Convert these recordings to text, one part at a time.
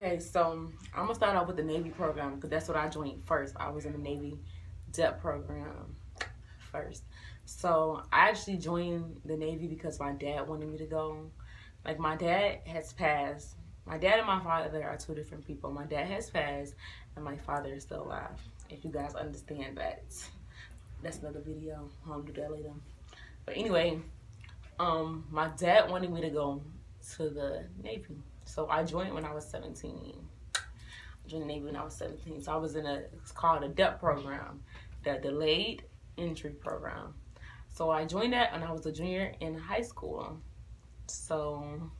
Okay, so I'm gonna start off with the Navy program because that's what I joined first. I was in the Navy DEP program first. So I actually joined the Navy because my dad wanted me to go. Like, my dad has passed. My dad and my father are two different people. My dad has passed and my father is still alive. If you guys understand that, that's another video. I'll do that later. But anyway, my dad wanted me to go to the Navy. So I joined when I was 17. I joined the Navy when I was 17. So I was it's called a DEP program, the Delayed Entry Program. So I joined that when I was a junior in high school. So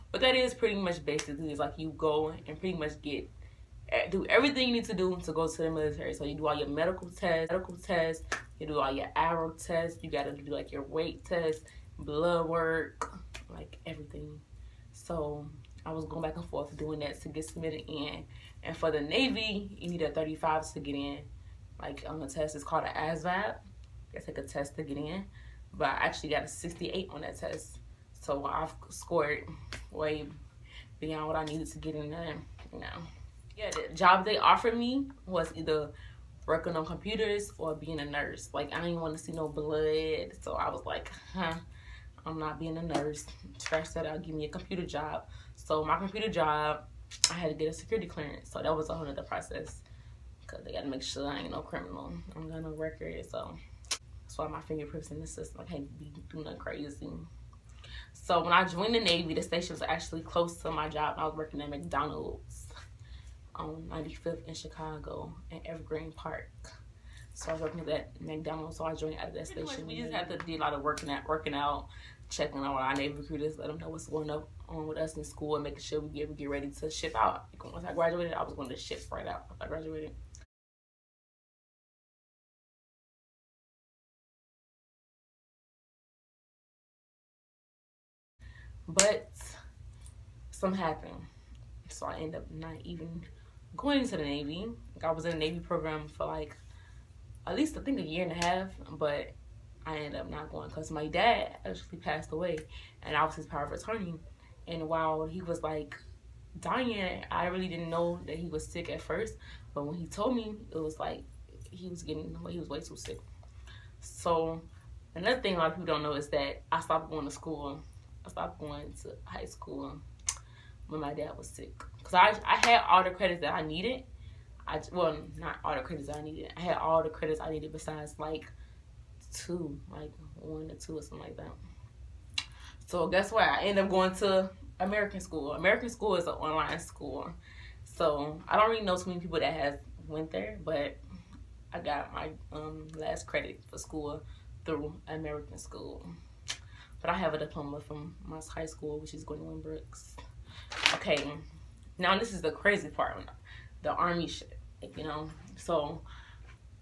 what that is pretty much basically is like you go and pretty much do everything you need to do to go to the military. So you do all your medical tests, you do all your arrow tests, you gotta do like your weight test, blood work, like everything. So I was going back and forth doing that to get submitted in. And for the Navy, you need a 35 to get in. Like on the test, it's called an ASVAB. You take a test to get in. But I actually got a 68 on that test. So I've scored way beyond what I needed to get in there, you know. Yeah, the job they offered me was either working on computers or being a nurse. Like, I didn't want to see no blood. So I was like, I'm not being a nurse. Scratch that out, give me a computer job. So my computer job, I had to get a security clearance. So that was a whole other process. Because they got to make sure I ain't no criminal. I don't got no record. So that's why my fingerprints in the system. I can't be doing nothing crazy. So when I joined the Navy, the station was actually close to my job. I was working at McDonald's on 95th in Chicago in Evergreen Park. So I was working at that McDonald's, so I joined out of that station. We just had to do a lot of working out, checking on our Navy recruiters, let them know what's going on with us in school, and making sure we get ready to ship out. Once I graduated, I was going to ship right out after I graduated. But something happened, so I ended up not even going into the Navy. I was in the Navy program for like at least I think a year and a half, but I ended up not going because my dad actually passed away and I was his power of attorney. And while he was like dying, I really didn't know that he was sick at first, but when he told me, it was like he was way too sick. So another thing a lot of people don't know is that I stopped going to school. I stopped going to high school when my dad was sick. Because I had all the credits that I needed. Well, not all the credits I needed. I had all the credits I needed besides like 1 or 2 or something like that. So guess what? I ended up going to American School. American School is an online school. So I don't really know too many people that have went there, but I got my last credit for school through American School. But I have a diploma from my high school, which is Gwendolyn Brooks. Okay, now this is the crazy part, the Army shit, you know. So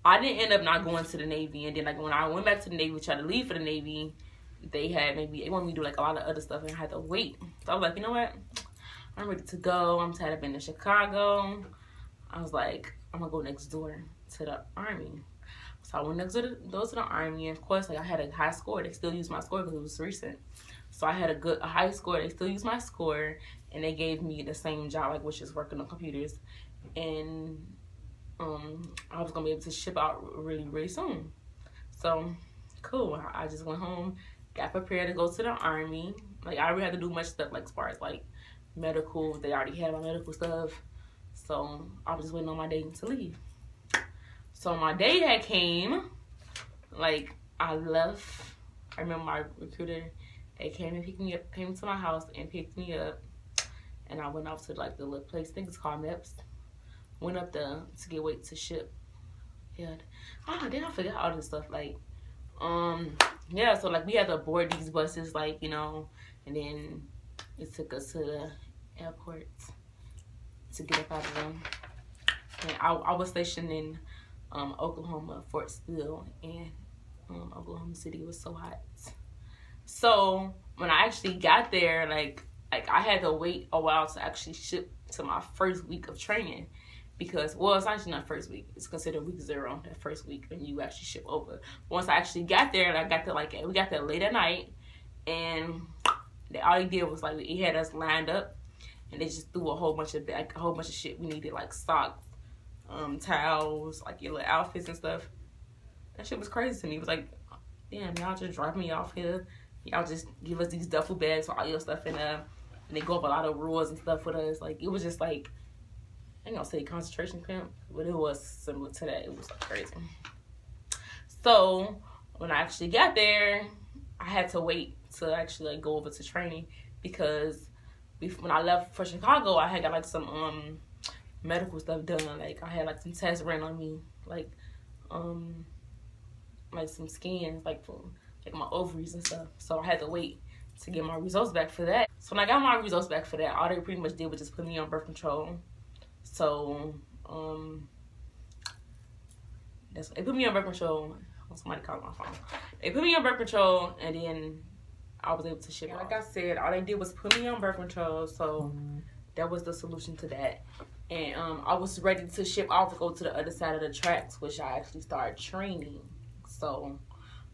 I didn't end up not going to the Navy, and then like when I went back to the Navy, tried to leave for the Navy, they wanted me to do like a lot of other stuff, and I had to wait. So I was like, you know what? I'm ready to go. I'm tired of being in Chicago. I was like, I'm gonna go next door to the Army. So I went next door to the Army, and of course, like I had a high score. They still use my score because it was recent. So I had a high score. They still use my score, and they gave me the same job, like which is working on computers, and I was gonna be able to ship out really, really soon. So cool. I just went home, got prepared to go to the Army. Like I really had to do much stuff, like as far as like medical. They already had my medical stuff, so I was just waiting on my day to leave. So my day had came, like I left. I remember my recruiter, they came and picked me up, came to my house and picked me up, and I went off to like the little place, I think it's called MEPS. Went up there to get weight to ship. Yeah, then I forgot all this stuff. Like, yeah. So like we had to board these buses, like you know, and then it took us to the airport to get up out of them. And I was stationed in Oklahoma, Fort Steele, and Oklahoma City. Was so hot. So when I actually got there, like I had to wait a while to actually ship to my first week of training, because well, it's actually not first week. It's considered week 0, that first week when you actually ship over. Once I actually got there, and I got there we got there late at night, and all he did was like he had us lined up, and they just threw a whole bunch of shit we needed, like socks, towels, like your little outfits and stuff. That shit was crazy to me. It was like, damn, y'all just drop me off here. Y'all just give us these duffel bags with all your stuff in there, and they go up a lot of rules and stuff with us. Like, it was just like, I ain't gonna say concentration camp, but it was similar to that. It was like crazy. So when I actually got there, I had to wait to actually like go over to training, because when I left for Chicago, I had got like some medical stuff done. Like, I had like some tests ran on me, like some scans, like for like my ovaries and stuff. So I had to wait to get my results back for that. So when I got my results back for that, all they pretty much did was just put me on birth control. So they put me on birth control. Somebody called my phone. They put me on birth control, and then I was able to ship. Like I said, all they did was put me on birth control, so that was the solution to that. And I was ready to ship off to go to the other side of the tracks, which I actually started training. So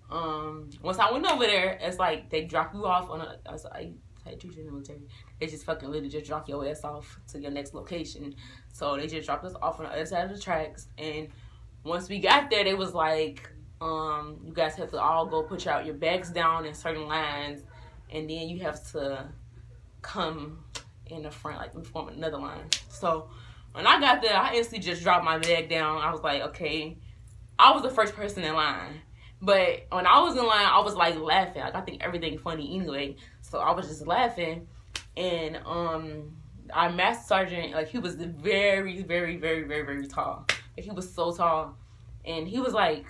once I went over there, it's like they drop you off on I treat you in the military. They just fucking literally just drop your ass off to your next location. So they just dropped us off on the other side of the tracks, and once we got there, they was like, you guys have to all go put your bags down in certain lines, and then you have to come in the front, like we form another line. So when I got there, I instantly just dropped my bag down. I was like, okay, I was the first person in line. But when I was in line, I was like laughing. Like, I think everything funny anyway. So I was just laughing. And our master sergeant, like, he was very, very, very, very, very tall. Like, he was so tall. And he was like,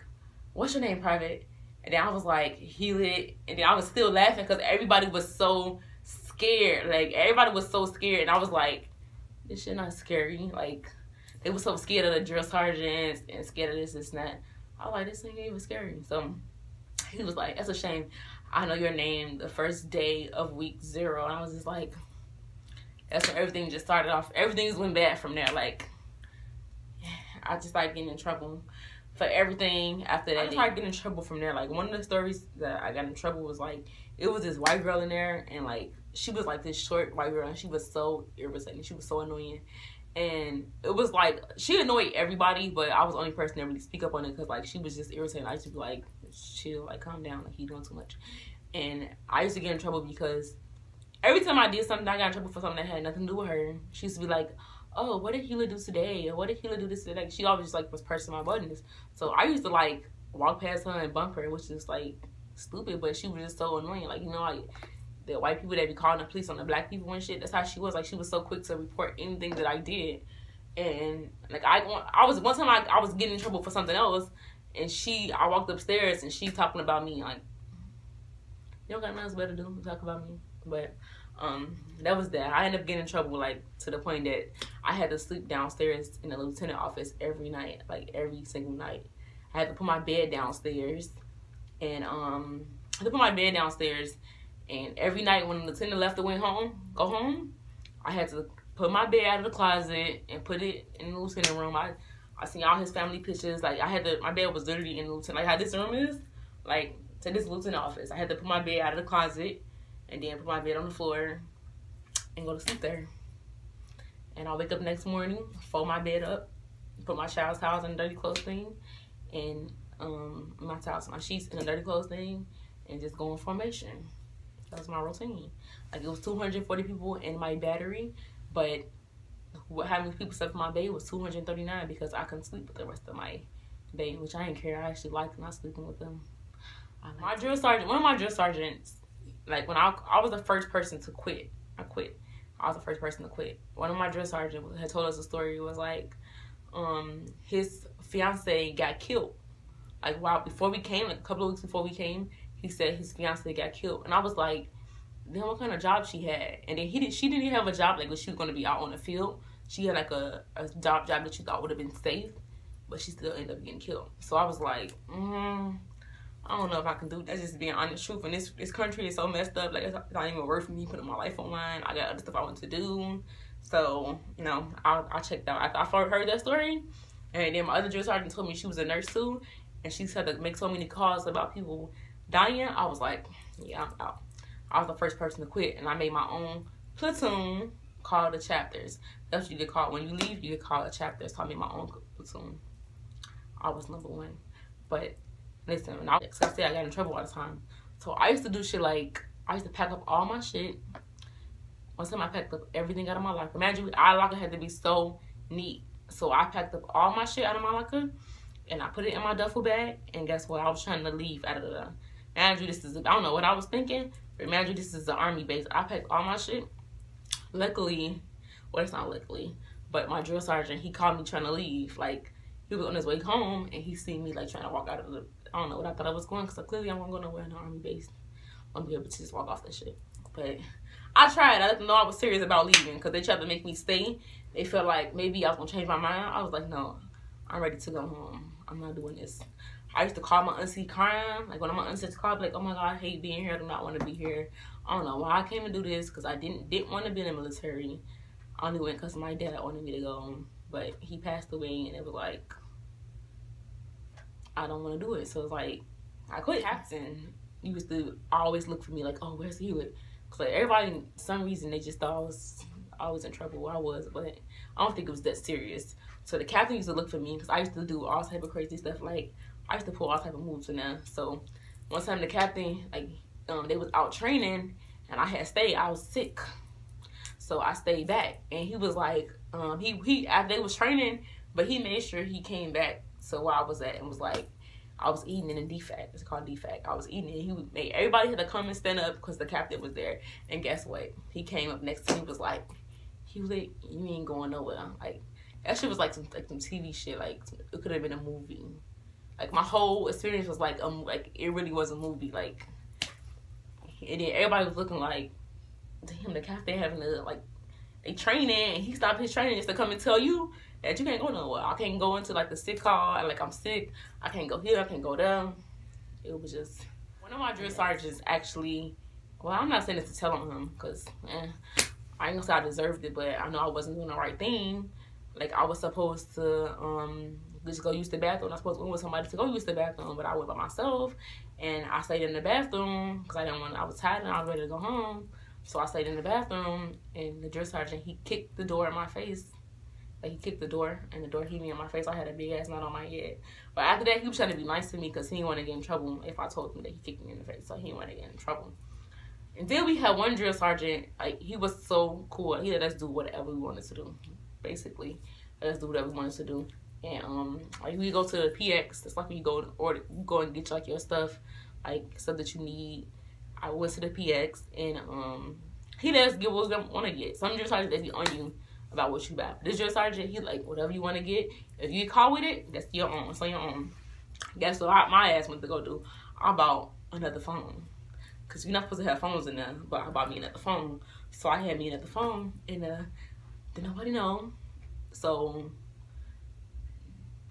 what's your name, Private? And then I was like, Healit. And then I was still laughing because everybody was so scared. Like, everybody was so scared. And I was like, this shit not scary. Like, they were so scared of the drill sergeants and scared of this and that. I was like, this ain't even scary. So he was like, that's a shame. I know your name the first day of week 0. And I was just like, that's when everything just started off. Everything just went bad from there. Like, I just started getting in trouble for everything after that. I started getting in trouble from there. Like, one of the stories that I got in trouble was like, it was this white girl in there, and like, she was like this short white girl, and she was so irritating. She was so annoying. And it was like, she annoyed everybody, but I was the only person that really speak up on it, because like, she was just irritating. I used to be like, chill, like, calm down, like, you doing too much. And I used to get in trouble because every time I did something, I got in trouble for something that had nothing to do with her. She used to be like, oh, what did Hila do today? Or what did Hila do this today? Like, she always just like was pressing my buttons. So I used to like walk past her and bump her, which is like stupid, but she was just so annoying. Like, you know, like the white people that be calling the police on the black people and shit, that's how she was. Like, she was so quick to report anything that I did. And like, I was one time I was getting in trouble for something else, and I walked upstairs and she talking about me. Like, you don't got nothing better to do than talk about me. But that was that. I ended up getting in trouble, like, to the point that I had to sleep downstairs in the lieutenant office every night, like every single night. I had to put my bed downstairs, and and every night when the lieutenant left to go home, I had to put my bed out of the closet and put it in the lieutenant room. I seen all his family pictures. Like, my bed was literally in the lieutenant, like how this room is, like to this lieutenant office. I had to put my bed out of the closet and then put my bed on the floor and go to sleep there. And I'll wake up next morning, fold my bed up, put my child's towels in a dirty clothes thing, and my towels, my sheets in a dirty clothes thing, and just go in formation. That was my routine. Like, it was 240 people in my battery, but how many people slept in my bed was 239 because I couldn't sleep with the rest of my bed, which I didn't care. I actually liked not sleeping with them. One of my drill sergeants, like, when I was the first person to quit. I was the first person to quit. One of my drill sergeants had told us a story. It was like, his fiance got killed. Like, before we came, like a couple of weeks before we came, he said his fiance got killed. And I was like, then what kind of job she had? And then she didn't even have a job like when she was going to be out on the field. She had like a job that you thought would have been safe, but she still ended up getting killed. So I was like, I don't know if I can do that. That's just being honest truth. And this country is so messed up. Like, it's not even worth me putting my life online. I got other stuff I want to do. So, you know, I checked out. I heard that story. And then my other drill sergeant told me she was a nurse too. And she had to make so many calls about people dying. I was like, yeah, I'm out. I was the first person to quit. And I made my own platoon call the chapters. That's what you get called. When you leave, you get called a chapter. So I made my own platoon. I was number 1. But listen, when I said I got in trouble all the time. So I used to do shit like, I used to pack up all my shit. One time I packed up everything out of my locker. Imagine our locker had to be so neat. So I packed up all my shit out of my locker and I put it in my duffel bag. And guess what? I was trying to leave out of the, imagine this is, I don't know what I was thinking, but imagine this is the army base. I packed all my shit. Luckily, well, it's not luckily, but my drill sergeant, he called me trying to leave. Like, he was on his way home and he seen me like trying to walk out of the, I don't know what I thought I was going, because clearly I wasn't going nowhere in the army base. I'm be able to just walk off that shit. But I tried. I let them know I was serious about leaving because they tried to make me stay. They felt like maybe I was going to change my mind. I was like, no, I'm ready to go home. I'm not doing this. I used to call my auntie crying. Like, when my auntie called, I'd be like, oh my God, I hate being here. I do not want to be here. I don't know why I came to do this, because I didn't want to be in the military. I only went because my dad wanted me to go. But he passed away, and it was like, I don't want to do it. So it's like, I quit. Captain used to always look for me like, oh, where's he with? Because like, everybody, for some reason, they just thought I was in trouble. I was, but I don't think it was that serious. So the captain used to look for me because I used to do all type of crazy stuff. Like, I used to pull all type of moves in there. So one time the captain, like, they was out training and I had stayed. I was sick. So I stayed back. And he was like, he after they was training, but he made sure he came back. So where I was at and was like, I was eating in a DFAC. It's called DFAC. I was eating and he made everybody had to come and stand up because the captain was there. And guess what? He came up next to me, was like, you ain't going nowhere. Like, that shit was like some TV shit. Like, it could have been a movie. Like, my whole experience was like it really was a movie. Like, and then everybody was looking like, damn, the captain having to, like, they training, and he stopped his training just to come and tell you that you can't go nowhere. I can't go into, like, the sick hall. Like, I'm sick. I can't go here. I can't go there. It was just, one of my drill sergeants actually, well, I'm not saying this to tell on him, because, I ain't gonna say I deserved it, but I know I wasn't doing the right thing. Like, I was supposed to, just go use the bathroom. I was supposed to go with somebody to go use the bathroom, but I went by myself, and I stayed in the bathroom, because I was tired and I was ready to go home. So I stayed in the bathroom, and the drill sergeant, he kicked the door in my face. Like, he kicked the door, and the door hit me in my face. I had a big ass knot on my head. But after that, he was trying to be nice to me because he didn't want to get in trouble if I told him that he kicked me in the face. So he didn't want to get in trouble. And then we had one drill sergeant, like, he was so cool. He let us do whatever we wanted to do, basically. Let us do whatever we wanted to do. And, like, we go to the PX. It's like when you go and get, like, your stuff, like, stuff that you need. I went to the PX, and he let us get what we want to get. Some drill sergeants, they be on you about what you buy. This drill sergeant, he like, whatever you want to get. If you get caught with it, that's your own. It's on your own. Guess what my ass went to go do? I bought another phone. Because you're not supposed to have phones in there, but I bought me another phone. So I had me another phone, and didn't nobody know. So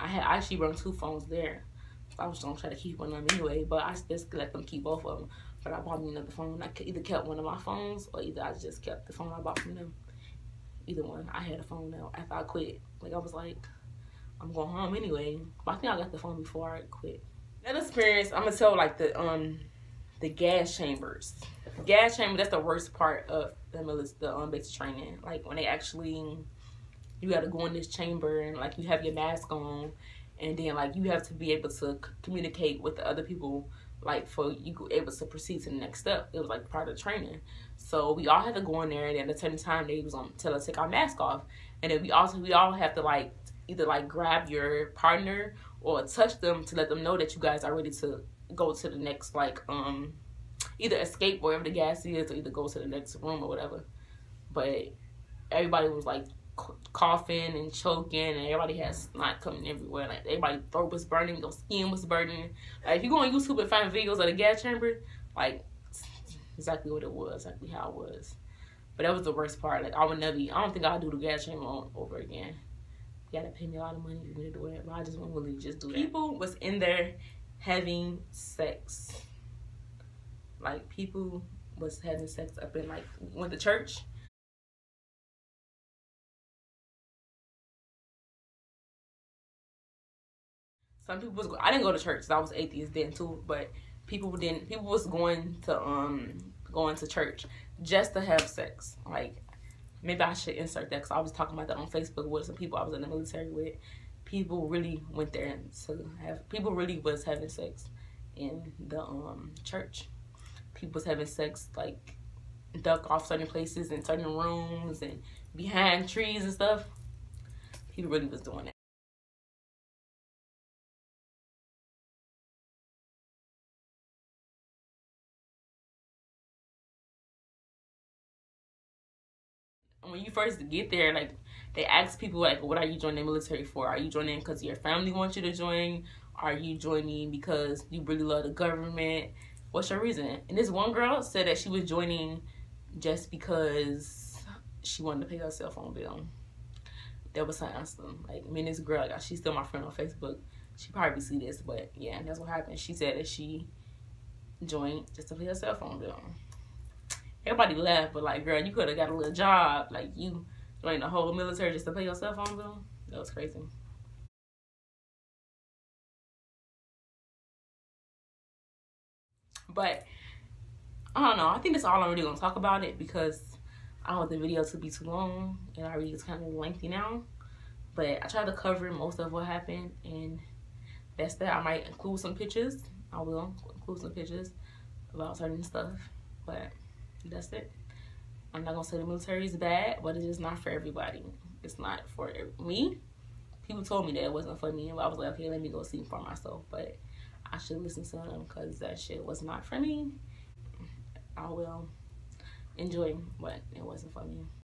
I actually brought 2 phones there. So I was going to try to keep one of them anyway, but I just let them keep both of them. But I bought me another phone. I either kept one of my phones, or either I just kept the phone I bought from them. Either one. I had a phone now after I quit. Like, I was like, I'm going home anyway. But I think I got the phone before I quit. That experience, I'm going to tell, like, the gas chambers. The gas chamber, that's the worst part of the basic training. Like, when they actually, you got to go in this chamber, and, like, you have your mask on, and then, like, you have to be able to communicate with the other people, like, for you able to proceed to the next step. It was, like, part of the training. So we all had to go in there, and at a certain time, they was on tell us to take our mask off. And then we all have to, like, either, like, grab your partner or touch them to let them know that you guys are ready to go to the next, like, either escape wherever the gas is, or either go to the next room or whatever. But everybody was, like, coughing and choking, and everybody had snot coming everywhere. Like, everybody's throat was burning, their skin was burning. Like, if you go on YouTube and find videos of the gas chamber, like, exactly what it was, exactly how it was. But that was the worst part. Like, I don't think I'll do the gas chamber over again. You gotta pay me a lot of money for me to do it, but I just won't really just do that. People was in there having sex. Like, people was having sex up in, like, went to church. Some people was, I didn't go to church, so I was atheist then too, but people was going to church just to have sex. Like, maybe I should insert that because I was talking about that on Facebook with some people I was in the military with. People really went there to have, people really was having sex in the church. People was having sex like duck off certain places in certain rooms and behind trees and stuff. People really was doing that. When you first get there, like they ask people like, what are you joining the military for? Are you joining because your family wants you to join? Are you joining because you really love the government? What's your reason? And this one girl said that she was joining just because she wanted to pay her cell phone bill. That was her answer. Like, me and this girl, like, she's still my friend on Facebook. She probably see this, but yeah, that's what happened. She said that she joined just to pay her cell phone bill. Everybody laughed, but like, girl, you could have got a little job. Like, you joined the whole military just to pay your cell phone bill? That was crazy. But I don't know. I think that's all I'm really gonna talk about it because I don't want the video to be too long and already it's kind of lengthy now. But I tried to cover most of what happened, and that's that. I might include some pictures. I will include some pictures about certain stuff, but that's it. I'm not gonna say the military is bad, but it is not for everybody. It's not for me. People told me that it wasn't for me, and I was like, okay, let me go see for myself. But I should listen to them because that shit was not for me. I will enjoy, but it wasn't for me.